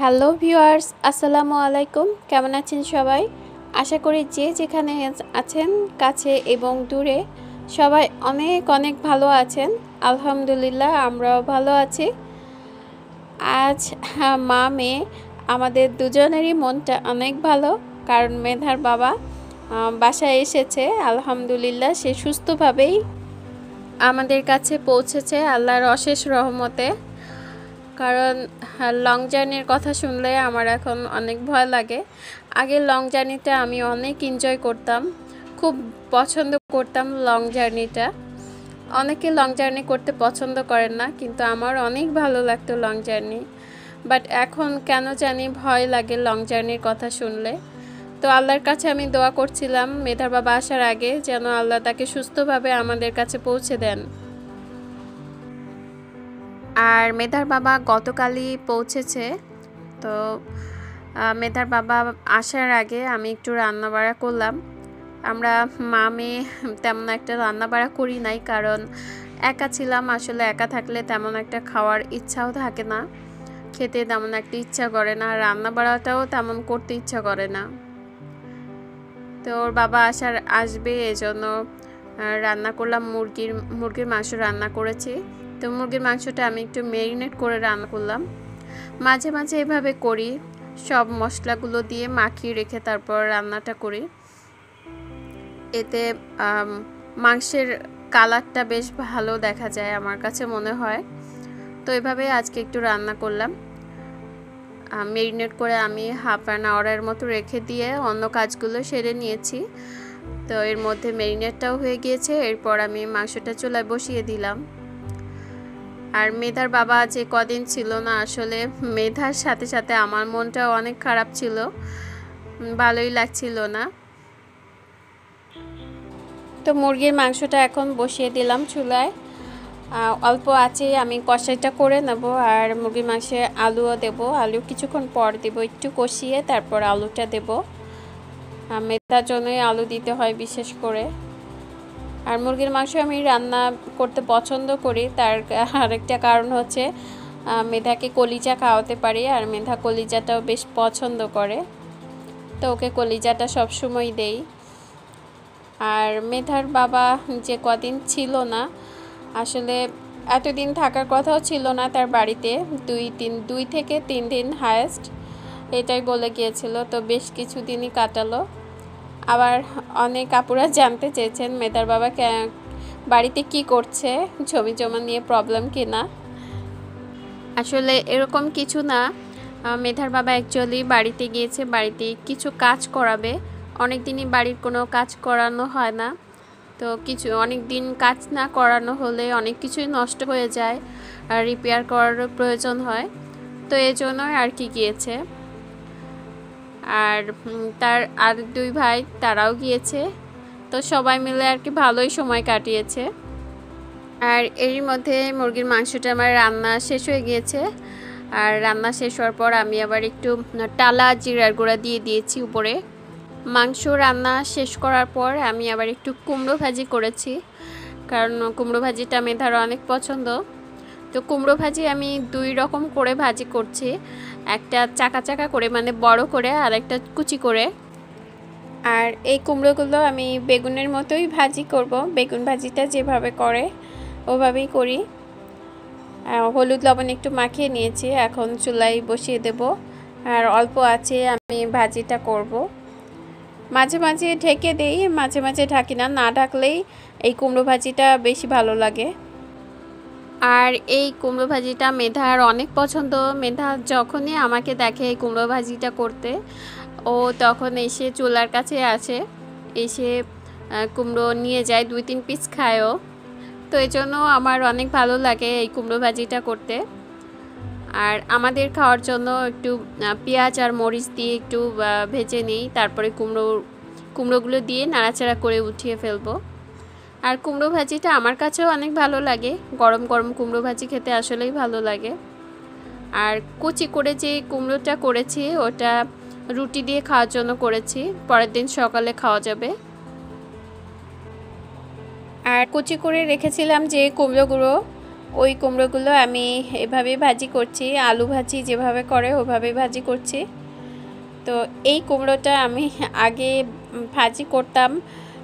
Hello viewers, আসসালামু আলাইকুম। কেমন আছেন সবাই? আশা করি যে যেখানে আছেন কাছে এবং দূরে সবাই অনেক অনেক ভালো আছেন। আলহামদুলিল্লাহ আমরাও ভালো আছি। আজ মা মেয়ে আমাদের দুজনেরই মনটা অনেক ভালো, কারণ মেধার বাবা বাসায় এসেছে। আলহামদুলিল্লাহ সে সুস্থভাবেই আমাদের কাছে পৌঁছেছে আল্লাহর অশেষ রহমতে। কারণ লং জার্নির কথা শুনলে আমার এখন অনেক ভয় লাগে। আগে লং জার্নিটা আমি অনেক এনজয় করতাম, খুব পছন্দ করতাম লং জার্নিটা। অনেকে লং জার্নি করতে পছন্দ করেন না, কিন্তু আমার অনেক ভালো লাগতো লং জার্নি। বাট এখন কেন জানি ভয় লাগে লং জার্নির কথা শুনলে। তো আল্লাহর কাছে আমি দোয়া করছিলাম মেধার বাবা আসার আগে যেন আল্লাহ তাকে সুস্থভাবে আমাদের কাছে পৌঁছে দেন। আর মেধার বাবা গতকালই পৌঁছেছে। তো মেধার বাবা আসার আগে আমি একটু রান্নাবাড়া করলাম। আমরা মা মেয়ে তেমন একটা রান্নাবাড়া করি নাই, কারণ একা ছিলাম। আসলে একা থাকলে তেমন একটা খাওয়ার ইচ্ছাও থাকে না, খেতে তেমন একটা ইচ্ছা করে না, রান্নাবাড়াটাও তেমন করতে ইচ্ছা করে না। তো ওর বাবা আসবে এজন্য রান্না করলাম, মুরগির মাংস রান্না করেছি। তো মুরগির মাংসটা আমি একটু ম্যারিনেট করে রান্না করলাম। মাঝে মাঝে এভাবে করি, সব মশলাগুলো দিয়ে মাখিয়ে রেখে তারপর রান্নাটা করি। এতে মাংসের কালারটা বেশ ভালো দেখা যায় আমার কাছে মনে হয়। তো এভাবে আজকে একটু রান্না করলাম। ম্যারিনেট করে আমি হাফ অ্যান আওয়ারের মতো রেখে দিয়ে অন্য কাজগুলো সেরে নিয়েছি। তো এর মধ্যে ম্যারিনেটটাও হয়ে গিয়েছে। এরপর আমি মাংসটা চুলায় বসিয়ে দিলাম। আর মেধার বাবা যে কদিন ছিল না, আসলে মেধার সাথে সাথে আমার মনটাও অনেক খারাপ ছিল, ভালোই লাগছিল না। তো মুরগির মাংসটা এখন বসিয়ে দিলাম চুলায়। অল্প আছে আমি কষাইটা করে নেব, আর মুরগির মাংসে আলুও দেব। আলু কিছুক্ষণ পর দেব, একটু কষিয়ে তারপর আলুটা দেব। মেধার জন্যই আলু দিতে হয় বিশেষ করে। আর মুরগির মাংস আমি রান্না করতে পছন্দ করি, তার আরেকটা কারণ হচ্ছে মেধাকে কলিজা খাওয়াতে পারি, আর মেধা কলিজাটাও বেশ পছন্দ করে। তো ওকে কলিজাটা সবসময় দেই। আর মেধার বাবা যে কদিন ছিল না, আসলে এতদিন থাকার কথাও ছিল না তার বাড়িতে, 2 থেকে 3 দিন হায়েস্ট এটাই বলে গিয়েছিল। তো বেশ কিছুদিনই কাটালো। আবার অনেক আপুরা জানতে চেয়েছেন মেধার বাবা বাড়িতে কি করছে, জমি জমা নিয়ে প্রবলেম কিনা। আসলে এরকম কিছু না, মেধার বাবা অ্যাকচুয়ালি বাড়িতে গিয়েছে, বাড়িতে কিছু কাজ করাবে। অনেক দিনই বাড়ির কোনো কাজ করানো হয় না। তো অনেক দিন কাজ না করানো হলে অনেক কিছুই নষ্ট হয়ে যায় আর রিপেয়ার করারও প্রয়োজন হয়। তো এই জন্যই আর কি গিয়েছে। আর তার আর 2 ভাই তারাও গিয়েছে। তো সবাই মিলে আর কি ভালোই সময় কাটিয়েছে। আর এরই মধ্যে মুরগির মাংসটা আমার রান্না শেষ হয়ে গিয়েছে। আর রান্না শেষ হওয়ার পর আমি আবার একটু টালা জিরার গুঁড়া দিয়ে দিয়েছি উপরে। মাংস রান্না শেষ করার পর আমি আবার একটু কুমড়ো ভাজি করেছি, কারণ কুমড়ো ভাজিটা মেধার অনেক পছন্দ। তো কুমড়ো ভাজি আমি 2 রকম করে ভাজি করছি, একটা চাকা চাকা করে মানে বড় করে, আর একটা কুচি করে। আর এই কুমড়োগুলো আমি বেগুনের মতোই ভাজি করব, বেগুন ভাজিটা যেভাবে করে ওভাবেই করি। হলুদ লবণ একটু মাখিয়ে নিয়েছি, এখন চুলায় বসিয়ে দেব। আর অল্প আছে আমি ভাজিটা করব। মাঝে মাঝে ঢেকে দেই, মাঝে মাঝে ঢাকি না, না ঢাকলেই এই কুমড়ো ভাজিটা বেশি ভালো লাগে। আর এই কুমড়ো ভাজিটা মেধার অনেক পছন্দ। মেধা যখনই আমাকে দেখে এই কুমড়ো ভাজিটা করতে, ও তখন এসে চুলার কাছে আসে, এসে কুমড়ো নিয়ে যায়, 2-3 পিস খায়ও। তো এই জন্য আমার অনেক ভালো লাগে এই কুমড়ো ভাজিটা করতে। আর আমাদের খাওয়ার জন্য একটু পেঁয়াজ আর মরিচ দিয়ে একটু ভেজে নিই, তারপরে কুমড়োগুলো দিয়ে নাড়াচাড়া করে উঠিয়ে ফেলবো। আর কুমড়ো ভাজিটা আমার কাছেও অনেক ভালো লাগে, গরম গরম কুমড়ো ভাজি খেতে আসলেই ভালো লাগে। আর কুচি করে যে কুমড়োটা করেছি ওটা রুটি দিয়ে খাওয়ার জন্য করেছি, পরের দিন সকালে খাওয়া যাবে। আর কুচি করে রেখেছিলাম যে কুমড়োগুলো, ওই কুমড়োগুলো আমি এভাবে ভাজি করছি, আলু ভাজি যেভাবে করে ওভাবেই ভাজি করছি। তো এই কুমড়োটা আমি আগে ভাজি করতাম।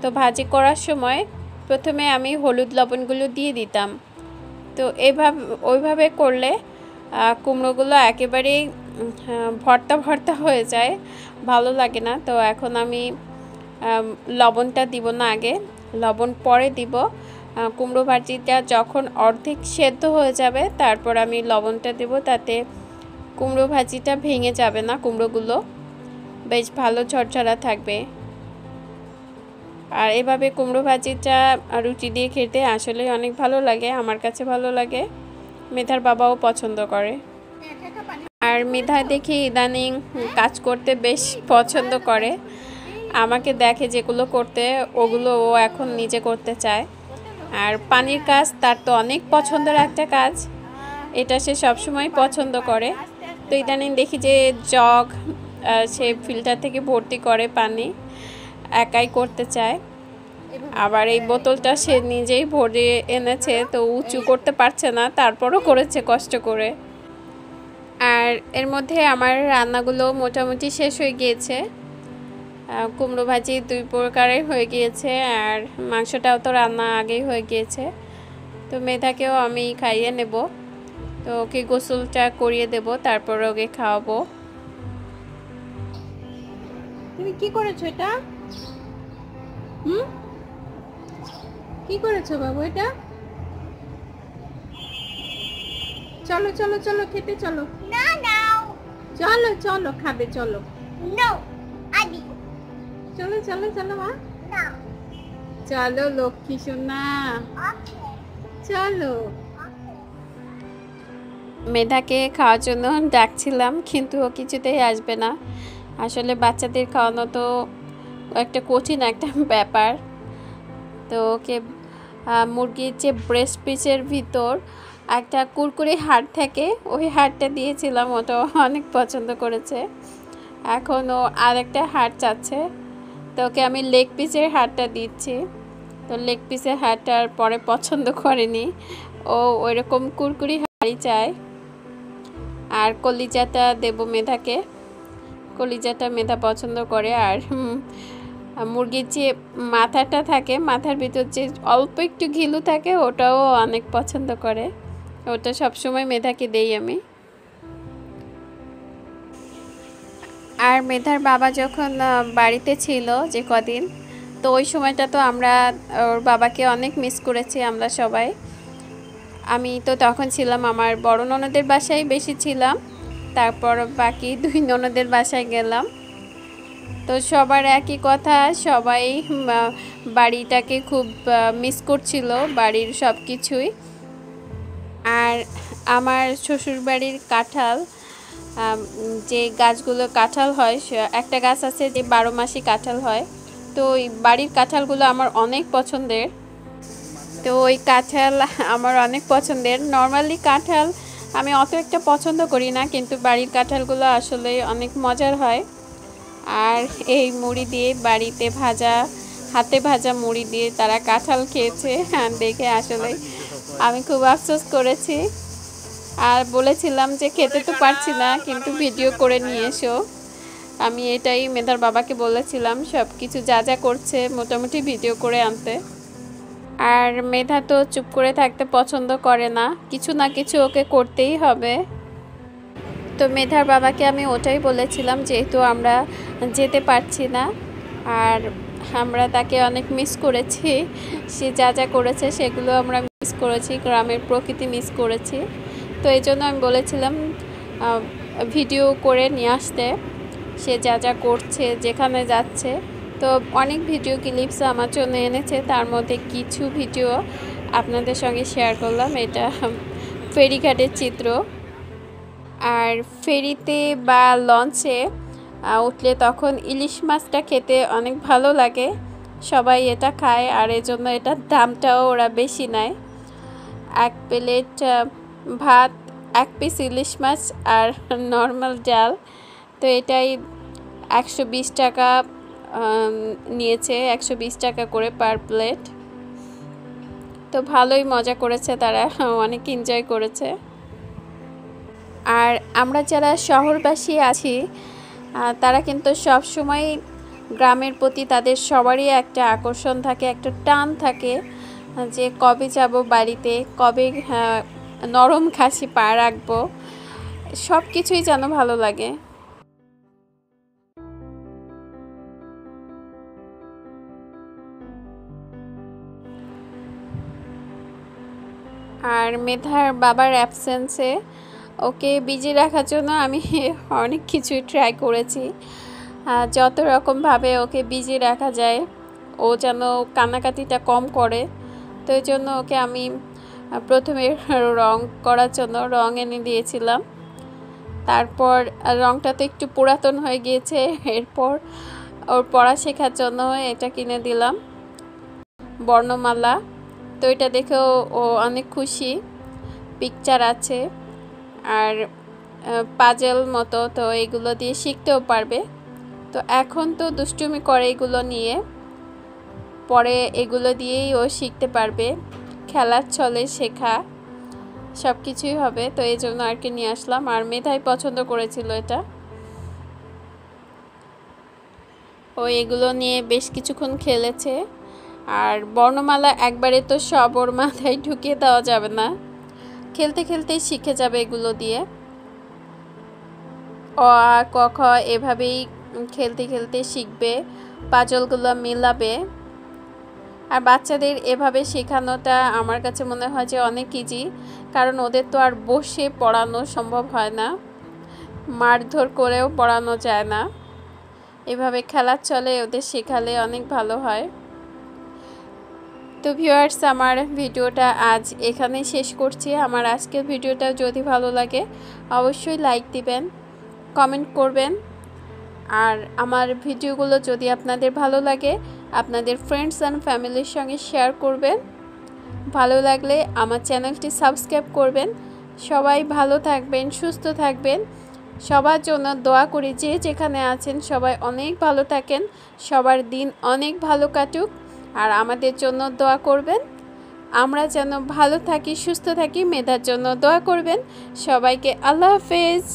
তো ভাজি করার সময় প্রথমে আমি হলুদ লবণগুলো দিয়ে দিতাম। তো ওইভাবে করলে কুমড়োগুলো একেবারেই ভর্তা ভর্তা হয়ে যায়, ভালো লাগে না। তো এখন আমি লবণটা দিব না, আগে লবণ পরে দিব। কুমড়ো ভাজিটা যখন অর্ধেক সেদ্ধ হয়ে যাবে তারপর আমি লবণটা দেব, তাতে কুমড়ো ভাজিটা ভেঙে যাবে না, কুমড়োগুলো বেশ ভালো ঝরঝরা থাকবে। আর এভাবে কুমড়ো ভাজিটা রুটি দিয়ে খেতে আসলে অনেক ভালো লাগে, আমার কাছে ভালো লাগে, মেধার বাবাও পছন্দ করে। আর মেধা দেখি ইদানিং কাজ করতে বেশ পছন্দ করে, আমাকে দেখে যেগুলো করতে ওগুলো ও এখন নিজে করতে চায়। আর পানির কাজ তার তো অনেক পছন্দের একটা কাজ, এটা সে সবসময় পছন্দ করে। তো ইদানিং দেখি যে জগ সে ফিল্টার থেকে ভর্তি করে পানি, একাই করতে চায়। আবার এই বোতলটা সে নিজেই ভরে এনেছে, তো উঁচু করতে পারছে না, তারপরও করেছে কষ্ট করে। আর এর মধ্যে আমার রান্নাগুলো মোটামুটি শেষ হয়ে গিয়েছে। কুমড়ো ভাজি 2 প্রকারের হয়ে গিয়েছে, আর মাংসটাও তো রান্না আগেই হয়ে গিয়েছে। তো মেধাকেও আমি খাইয়ে নেব, তো ওকে গোসলটা করিয়ে দেব, তারপর ওকে খাওয়াবো। তুমি কি করেছো এটা? কি করেছো বাবু এটা? চলো চলো চলো খেতে চলো। না নাও। চলো চলো খাবে চলো। নো আদি। চলো চলো চলো মা। না। চলো লক্ষ্মী সোনা, ওকে। চলো। মেধাকে খাওয়ার জন্য ডাকছিলাম, কিন্তু ও কিছুতেই আসবে না। আসলে বাচ্চাদের খাওয়ানো তো একটা কঠিন একটা ব্যাপার। তো ওকে মুরগির যে ব্রেস্ট পিসের ভিতর একটা কুরকুরি হাড় থাকে, ওই হাড়টা দিয়েছিলাম, ওটা অনেক পছন্দ করেছে। এখন ও আরেকটা হাড় চাচ্ছে, তো ওকে আমি লেগ পিসের হাড়টা দিচ্ছি। তো লেগ পিসের হাড়টার পরে পছন্দ করেনি, ও ওইরকম কুরকুরি হাড়ই চায়। আর কলিজাটা দেব মেধাকে, কলিজাটা মেধা পছন্দ করে। আর মুরগির যে মাথাটা থাকে, মাথার ভিতর যে অল্প একটু ঘিলু থাকে, ওটাও অনেক পছন্দ করে, ওটা সবসময় মেধাকে দেই আমি। আর মেধার বাবা যখন বাড়িতে ছিল যে কদিন, তো ওই সময়টা তো আমরা ওর বাবাকে অনেক মিস করেছি আমরা সবাই। আমি তো তখন ছিলাম আমার বড় ননদের বাসায় বেশি ছিলাম, তারপর বাকি 2 ননদের বাসায় গেলাম। তো সবার একই কথা, সবাই বাড়িটাকে খুব মিস করছিল, বাড়ির সব কিছুই। আর আমার শ্বশুরবাড়ির কাঁঠাল, যে গাছগুলো কাঁঠাল হয়, একটা গাছ আছে যে 12 মাসই কাঁঠাল হয়, তো ওই বাড়ির কাঁঠালগুলো আমার অনেক পছন্দের। তো ওই কাঁঠাল আমার অনেক পছন্দের। নর্মালি কাঁঠাল আমি অত একটা পছন্দ করি না, কিন্তু বাড়ির কাঁঠালগুলো আসলে অনেক মজার হয়। আর এই মুড়ি দিয়ে বাড়িতে ভাজা, হাতে ভাজা মুড়ি দিয়ে তারা কাঁঠাল খেয়েছে, দেখে আসলে আমি খুব আফসোস করেছি। আর বলেছিলাম যে খেতে তো পারছি না, কিন্তু ভিডিও করে নিয়ে এসো। আমি এটাই মেধার বাবাকে বলেছিলাম, সব কিছু যা যা করছে মোটামুটি ভিডিও করে আনতে। আর মেধা তো চুপ করে থাকতে পছন্দ করে না, কিছু না কিছু ওকে করতেই হবে। তো মেধার বাবাকে আমি ওটাই বলেছিলাম, যেহেতু আমরা যেতে পারছি না আর আমরা তাকে অনেক মিস করেছি, সে যা যা করেছে সেগুলো আমরা মিস করেছি, গ্রামের প্রকৃতি মিস করেছি। তো এই জন্য আমি বলেছিলাম ভিডিও করে নিয়ে আসতে, সে যা যা করছে, যেখানে যাচ্ছে। তো অনেক ভিডিও ক্লিপস আমার জন্য এনেছে, তার মধ্যে কিছু ভিডিও আপনাদের সঙ্গে শেয়ার করলাম। এটা ফেরিঘাটের চিত্র। আর ফেরিতে বা লঞ্চে উঠলে তখন ইলিশ মাছটা খেতে অনেক ভালো লাগে, সবাই এটা খায়, আর এজন্য এটার দামটাও ওরা বেশি নেয়। 1 প্লেট ভাত, 1 পিস ইলিশ মাছ আর নর্মাল ডাল, তো এটাই 120 টাকা নিয়েছে, 120 টাকা করে পার প্লেট। তো ভালোই মজা করেছে তারা, অনেক এনজয় করেছে। আর আমরা যারা শহরবাসী আছি তারা কিন্তু সব সময় গ্রামের প্রতি তাদের সবারই একটা আকর্ষণ থাকে, একটা টান থাকে যে কবে যাব বাড়িতে, কবে নরম খাসি পা রাখবো, সব কিছুই যেন ভালো লাগে। আর মেধার বাবার অ্যাবসেন্সে ওকে বিজি রাখার জন্য আমি অনেক কিছুই ট্রাই করেছি, যত রকমভাবে ওকে বিজি রাখা যায়, ও যেন কান্নাকাটিটা কম করে। তো এই জন্য ওকে আমি প্রথমে রং করার জন্য রং এনে দিয়েছিলাম। তারপর রংটা তো একটু পুরাতন হয়ে গিয়েছে, এরপর ওর পড়া শেখার জন্য এটা কিনে দিলাম, বর্ণমালা। তো এটা দেখেও ও অনেক খুশি, পিকচার আছে আর পাজেল মতো, তো এগুলো দিয়ে শিখতেও পারবে। তো এখন তো দুষ্টুমি করে এগুলো নিয়ে, পরে এগুলো দিয়েই ও শিখতে পারবে, খেলার ছলে শেখা সব কিছুই হবে। তো এই জন্য আর কি নিয়ে আসলাম, আর মেধাই পছন্দ করেছিল এটা। ও এগুলো নিয়ে বেশ কিছুক্ষণ খেলেছে। আর বর্ণমালা একবারে তো সব ওর মাথায় ঢুকিয়ে দেওয়া যাবে না, খেলতে খেলতেই শিখে যাবে এগুলো দিয়ে। অ আ ক খ এভাবেই খেলতে খেলতে শিখবে, পাজলগুলো মিলাবে। আর বাচ্চাদের এভাবে শেখানোটা আমার কাছে মনে হয় যে অনেক ইজি, কারণ ওদের তো আর বসে পড়ানো সম্ভব হয় না, মারধর করেও পড়ানো যায় না। এভাবে খেলার চলে ওদের শেখালে অনেক ভালো হয়। তো ভিউয়ার্স, আমার ভিডিওটা আজ এখানেই শেষ করছি। আমার আজকের ভিডিওটা যদি ভালো লাগে অবশ্যই লাইক দিবেন, কমেন্ট করবেন। আর আমার ভিডিওগুলো যদি আপনাদের ভালো লাগে আপনাদের ফ্রেন্ডস অ্যান্ড ফ্যামিলির সঙ্গে শেয়ার করবেন। ভালো লাগলে আমার চ্যানেলটি সাবস্ক্রাইব করবেন। সবাই ভালো থাকবেন, সুস্থ থাকবেন, সবার জন্য দোয়া করি। যে যেখানে আছেন সবাই অনেক ভালো থাকেন, সবার দিন অনেক ভালো কাটুক। আর আমাদের জন্য দোয়া করবেন, আমরা যেন ভালো থাকি, সুস্থ থাকি। মেধার জন্য দোয়া করবেন। সবাইকে আল্লাহ হাফেজ।